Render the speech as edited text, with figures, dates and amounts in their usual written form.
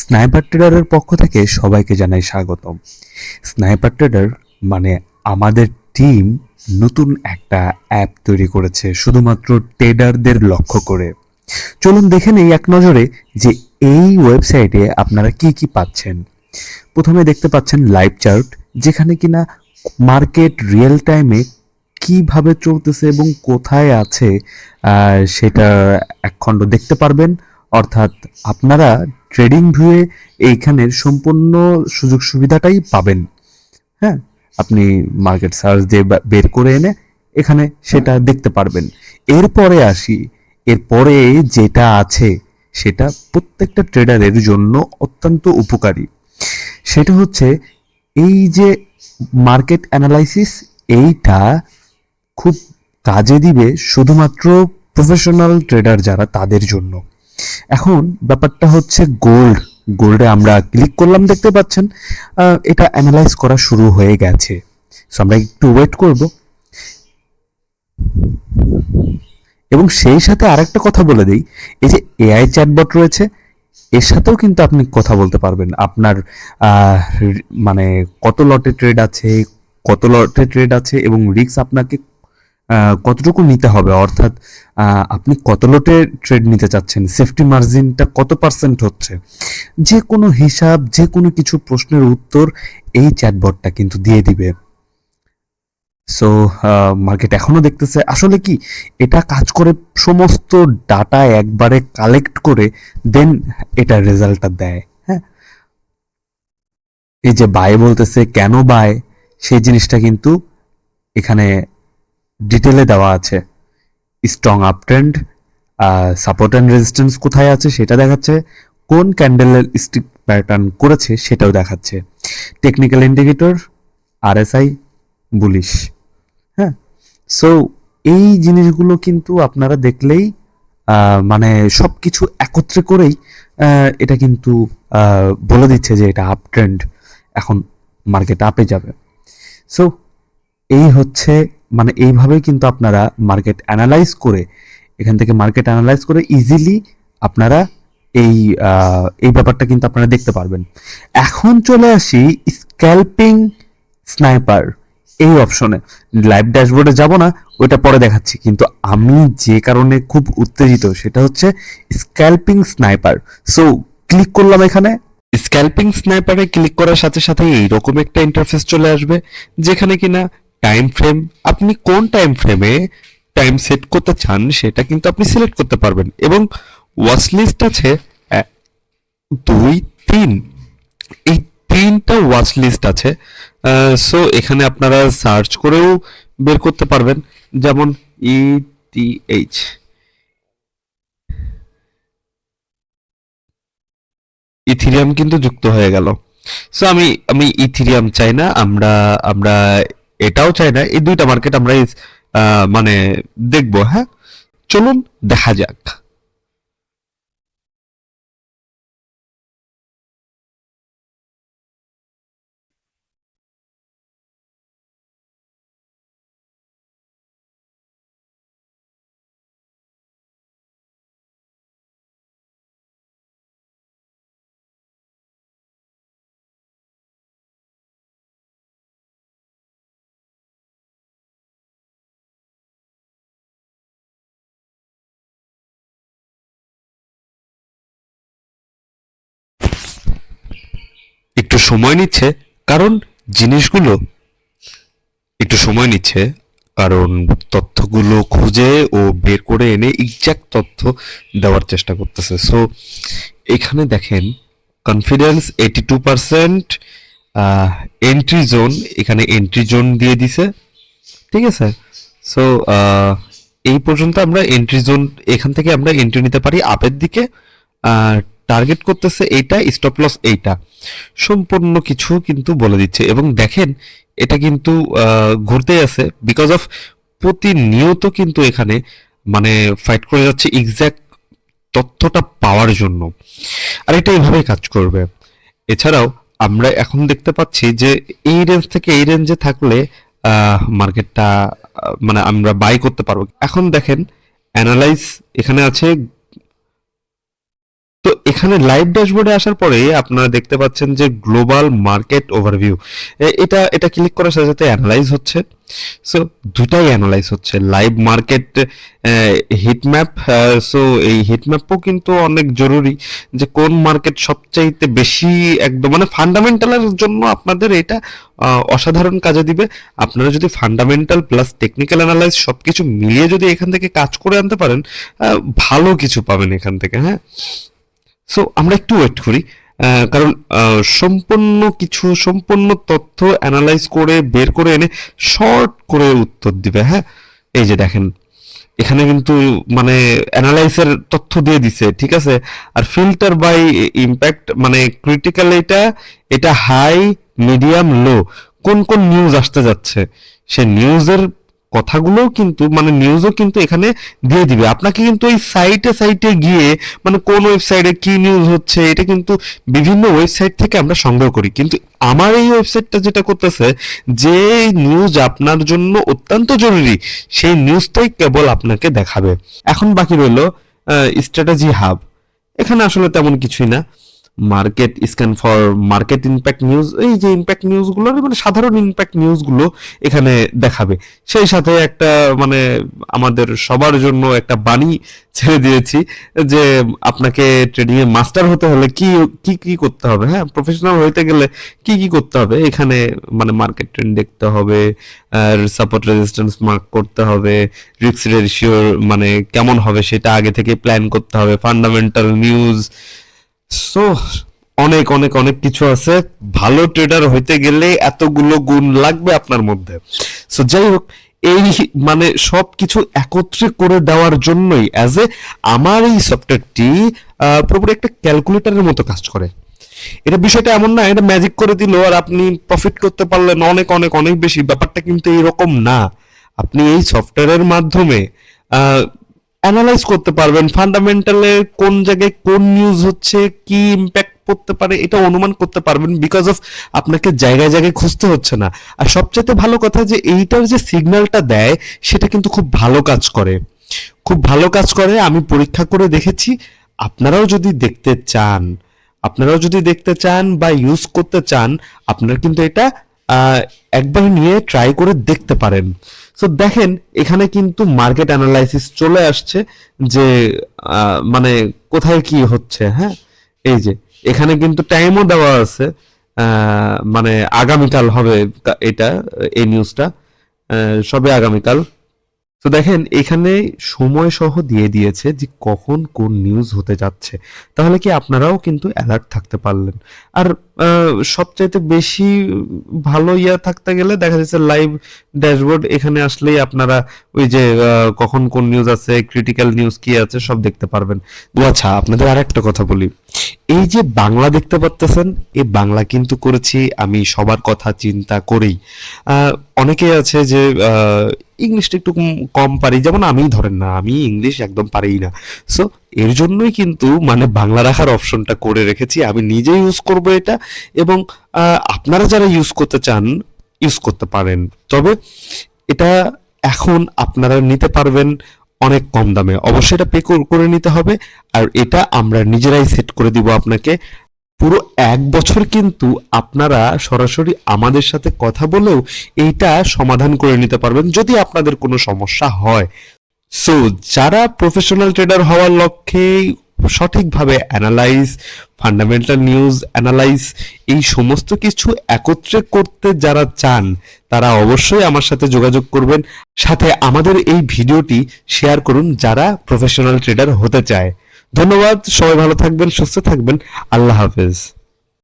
Sniper ট্রেডারের পক্ষ থেকে সবাইকে জানাই স্বাগতম। স্নাইপার ট্রেডার মানে আমাদের টিম নতুন একটা অ্যাপ তৈরি করেছে শুধুমাত্র ট্রেডারদের লক্ষ্য করে। চলুন দেখে নেই এক নজরে যে এই ওয়েবসাইটে আপনারা কি কি পাচ্ছেন। প্রথমে দেখতে পাচ্ছেন লাইভ চার্ট, যেখানে কিনা মার্কেট রিয়েল টাইমে কিভাবে চলতেছে এবং কোথায় আছে সেটা একখণ্ড দেখতে পারবেন। অর্থাৎ আপনারা ট্রেডিং ভিউয়ে এইখানের সম্পূর্ণ সুযোগ সুবিধাটাই পাবেন। হ্যাঁ, আপনি মার্কেট সার্চ দিয়ে বের করে এনে এখানে সেটা দেখতে পারবেন। এরপরে আসি, এরপরে যেটা আছে সেটা প্রত্যেকটা ট্রেডারের জন্য অত্যন্ত উপকারী। সেটা হচ্ছে এই যে মার্কেট অ্যানালাইসিস, এইটা খুব কাজে দিবে শুধুমাত্র প্রফেশনাল ট্রেডার যারা তাদের জন্য। এখন ব্যাপারটা হচ্ছে গোল্ডে আমরা ক্লিক করলাম, দেখতে পাচ্ছেন এটা অ্যানালাইজ করা শুরু হয়ে গেছে। সো আমরা একটু ওয়েট করব। এবং সেই সাথে আরেকটা কথা বলে দিই, এই যে এআই চ্যাটবট রয়েছে, এর সাথেও কিন্তু আপনি কথা বলতে পারবেন। আপনার মানে কত লটে ট্রেড আছে এবং রিস্ক আপনাকে কতটুকু নিতে হবে, অর্থাৎ আপনি কত লটে ট্রেড নিতে চাচ্ছেন, সেফটি মার্জিনটা কত পার্সেন্ট হচ্ছে, যে কোনো হিসাব, যে কোনো কিছু প্রশ্নের উত্তর এই চ্যাটবটটা কিন্তু দিয়ে দিবে। সো মার্কেট এখনো দেখতেছে আসলে কি এটা কাজ করে, সমস্ত ডাটা একবারে কালেক্ট করে দেন এটা রেজাল্টটা দেয়। হ্যাঁ, এই যে বাই বলতেছে, কেন বাই, সেই জিনিসটা কিন্তু এখানে ডিটেলে দেওয়া আছে। Strong up trend, support and resistance কোথায় আছে সেটা দেখাচ্ছে, কোন ক্যান্ডেলের স্টিক প্যাটার্ন করেছে সেটাও দেখাচ্ছে। Technical indicator, RSI, bullish. হ্যাঁ, সো এই জিনিসগুলো কিন্তু আপনারা দেখলেই মানে সব কিছু একত্রে করেই এটা কিন্তু বলে দিচ্ছে যে এটা আপ ট্রেন্ড, এখন মার্কেট আপে যাবে। সো এই হচ্ছে, মানে এইভাবেই কিন্তু আপনারা মার্কেট অ্যানালাইজ করে, এখান থেকে মার্কেট অ্যানালাইজ করে ইজিলি আপনারা এই এই ব্যাপারটা কিন্তু আপনারা দেখতে পারবেন। এখন চলে আসি স্ক্যাল্পিং স্নাইপার এই অপশনে। লাইভ ড্যাশবোর্ডে যাব না, ওইটা পরে দেখাচ্ছি, কিন্তু আমি যে কারণে খুব উত্তেজিত সেটা হচ্ছে স্ক্যাল্পিং স্নাইপার। সো ক্লিক করলাম এখানে। স্ক্যাল্পিং স্নাইপারে ক্লিক করার সাথে সাথে এইরকম একটা ইন্টারফেস চলে আসবে, যেখানে কিনা টাইম ফ্রেম, আপনি কোন টাইম ফ্রেমে টাইম সেট করতে চান সেটা কিন্তু আপনি সিলেক্ট করতে পারবেন। এবং ওয়াচ লিস্ট আছে 2, 3, এই 3টা ওয়াচ লিস্ট আছে। সো এখানে আপনারা সার্চ করেও বের করতে পারবেন, যেমন ইটিএইচ, ইথিরিয়াম কিন্তু যুক্ত হয়ে গেল। সো আমি আমি ইথিরিয়াম চাই না, আমরা আমরা এটাও চাই না, এই দুইটা মার্কেট আমরা মানে দেখবো। হ্যাঁ, চলুন দেখা যাক। একটু সময় নিচ্ছে, কারণ জিনিসগুলো একটু সময় নিচ্ছে, কারণ তথ্যগুলো খুঁজে ও বের করে এনে এক্সাক্ট তথ্য দেওয়ার চেষ্টা করতেছে। সো এখানে দেখেন, কনফিডেন্স 82%, এন্ট্রি জোন, এখানে এন্ট্রি জোন দিয়ে দিছে। ঠিক আছে, সো এই পর্যন্ত আমরা এন্ট্রি জোন, এখান থেকে আমরা এন্ট্রি নিতে পারি আপের দিকে। টার্গেট করতেছে এইটা, স্টপ লস এইটা, সম্পূর্ণ কিছু কিন্তু বলে দিচ্ছে। এবং দেখেন এটা কিন্তু ঘুরতেই আছে, বিকজ অফ প্রতিনিয়ত কিন্তু এখানে মানে ফাইট করে যাচ্ছে এক্স্যাক্ট তথ্যটা পাওয়ার জন্য। আর এটা এইভাবেই কাজ করবে। এছাড়াও আমরা এখন দেখতে পাচ্ছি যে এই রেঞ্জ থেকে এই রেঞ্জে থাকলে মার্কেটটা মানে আমরা বাই করতে পারবো। এখন দেখেন অ্যানালাইজ এখানে আছে, তো এখানে লাইভ ড্যাশবোর্ডে আসার পরে আপনারা দেখতে পাচ্ছেন যে গ্লোবাল মার্কেট ওভারভিউ, এটা এটা ক্লিক করার সাথে সাথে অ্যানালাইজ হচ্ছে। সো দুটাই অ্যানালাইজ হচ্ছে, লাইভ মার্কেট হিটম্যাপ। সো এই হিটম্যাপও কিন্তু অনেক জরুরি, যে কোন মার্কেট সবচাইতে বেশি একদম মানে ফান্ডামেন্টালের জন্য আপনাদের এটা অসাধারণ কাজে দিবে। আপনারা যদি ফান্ডামেন্টাল প্লাস টেকনিক্যাল অ্যানালাইজ সবকিছু মিলিয়ে যদি এখান থেকে কাজ করে আনতে পারেন, ভালো কিছু পাবেন এখান থেকে। হ্যাঁ, সো আমরা একটু ওয়েট করি, কারণ সম্পূর্ণ তথ্য অ্যানালাইজ করে বের করে এনে শর্ট করে উত্তর দিবে। হ্যাঁ, এই যে দেখেন এখানে কিন্তু মানে অ্যানালাইসের তথ্য দিয়ে দিছে, ঠিক আছে। আর ফিল্টার বাই ইম্প্যাক্ট মানে ক্রিটিক্যাল, এটা এটা হাই, মিডিয়াম, লো, কোন কোন নিউজ আসতে যাচ্ছে সে নিউজের কথাগুলো কিন্তু মানে নিউজও কিন্তু এখানে দিয়ে দিবে আপনাকে। কিন্তু এই সাইটে গিয়ে মানে কোন ওয়েবসাইটে কি নিউজ হচ্ছে এটা কিন্তু বিভিন্ন ওয়েবসাইট থেকে আমরা সংগ্রহ করি, কিন্তু আমার এই ওয়েবসাইটটা যেটা করতেছে, যে নিউজ আপনার জন্য অত্যন্ত জরুরি সেই নিউজটাই কেবল আপনাকে দেখাবে। এখন বাকি রইল স্ট্র্যাটেজি হাব। এখানে আসলে তেমন কিছুই না, market scan for market impact news, এই যে ইম্প্যাক্ট নিউজগুলো মানে সাধারণ ইম্প্যাক্ট নিউজগুলো এখানে দেখাবে। সেই সাথে একটা মানে আমাদের সবার জন্য একটা বাণী ছেড়ে দিয়েছি, যে আপনাকে ট্রেডিং এ মাস্টার হতে হলে কি কি কি করতে হবে, হ্যাঁ প্রফেশনাল হইতে গেলে কি কি করতে হবে এখানে মানে মার্কেট ট্রেন্ড দেখতে হবে, আর সাপোর্ট রেজিস্ট্যান্স মার্ক করতে হবে, রিস্ক রেশিও মানে কেমন হবে সেটা আগে থেকে প্ল্যান করতে হবে, ফান্ডামেন্টাল নিউজ। সো অনেক অনেক অনেক কিছু আছে, ভালো ট্রেডার হইতে গেলে এতগুলো গুণ লাগবে আপনার মধ্যে। সো যাই হোক, এই মানে সবকিছু একত্রে করে দেওয়ার জন্যই অ্যাজ এ আমার এই সফটওয়্যারটি পুরোপুরি একটা ক্যালকুলেটরের মতো কাজ করে। এটা বিষয়টা এমন না এটা ম্যাজিক করে দিল আর আপনি প্রফিট করতে পারলেন অনেক অনেক অনেক বেশি, ব্যাপারটা কিন্তু এরকম না। আপনি এই সফটওয়্যারের মাধ্যমে অ্যানালাইজ করতে পারবেন ফান্ডামেন্টালে কোন জায়গায় কোন নিউজ হচ্ছে, কি ইম্প্যাক্ট পড়তে পারে এটা অনুমান করতে পারবেন, বিকজ অফ আপনাকে জায়গায় জায়গায় খুঁজতে হচ্ছে না। আর সবচেয়ে ভালো কথা যে এইটার যে সিগন্যালটা দেয় সেটা কিন্তু খুব ভালো কাজ করে, খুব ভালো কাজ করে। আমি পরীক্ষা করে দেখেছি, আপনারাও যদি দেখতে চান, আপনারাও যদি দেখতে চান বা ইউজ করতে চান, আপনারা কিন্তু এটা একবার নিয়ে ট্রাই করে দেখতে পারেন। সো দেখেন এখানে কিন্তু মার্কেট অ্যানালাইসিস চলে আসছে, যে মানে কোথায় কি হচ্ছে। হ্যাঁ, এই যে এখানে কিন্তু টাইমও দেওয়া আছে, মানে আগামীকাল হবে এটা, এই নিউজটা সবে আগামীকাল। তো দেখেন এখানে সময় সহ দিয়ে দিয়েছে যে কখন কোন নিউজ হতে যাচ্ছে, তাহলে কি আপনারাও কিন্তু অ্যালার্ট থাকতে পারলেন। আর সবচাইতে বেশি ভালো ইয়া থাকতে গেলে দেখা যাচ্ছে লাইভ ড্যাশবোর্ড, এখানে আসলেই আপনারা ওই যে কখন কোন নিউজ আছে, ক্রিটিক্যাল নিউজ কি আছে সব দেখতে পারবেন। ও আচ্ছা, আপনাদের আর একটা কথা বলি, এই যে বাংলা দেখতে পাচ্তেছেন, এই বাংলা কিন্তু করেছি আমি সবার কথা চিন্তা করেই। অনেকে আছে যে ইংলিশটা একটু কম পারি, যেমন আমি ধরেন না, আমি ইংলিশ একদম পারিই না। সো এর জন্যই কিন্তু মানে বাংলা রাখার অপশনটা করে রেখেছি, আমি নিজে ইউজ করব এটা, এবং আপনারা যারা ইউজ করতে চান ইউজ করতে পারেন। তবে এটা এখন আপনারা নিতে পারবেন অনেক কম দামে, অবশ্যই এটা পে করে নিতে হবে। আর এটা আমরা নিজেরাই সেট করে দিব আপনাকে। পুরো 1 বছর কিন্তু আপনারা সরাসরি আমাদের সাথে কথা বলেও এইটা সমাধান করে নিতে পারবেন যদি আপনাদের কোনো সমস্যা হয়। সো যারা প্রফেশনাল ট্রেডার হওয়ার লক্ষ্যে সঠিকভাবে অ্যানালাইজ, ফান্ডামেন্টাল নিউজ অ্যানালাইজ এই সমস্ত কিছু একত্রে করতে যারা চান, তারা অবশ্যই আমার সাথে যোগাযোগ করবেন। সাথে আমাদের এই ভিডিওটি শেয়ার করুন যারা প্রফেশনাল ট্রেডার হতে চায়। ধন্যবাদ, সবাই ভালো থাকবেন, সুস্থ থাকবেন, আল্লাহ হাফেজ।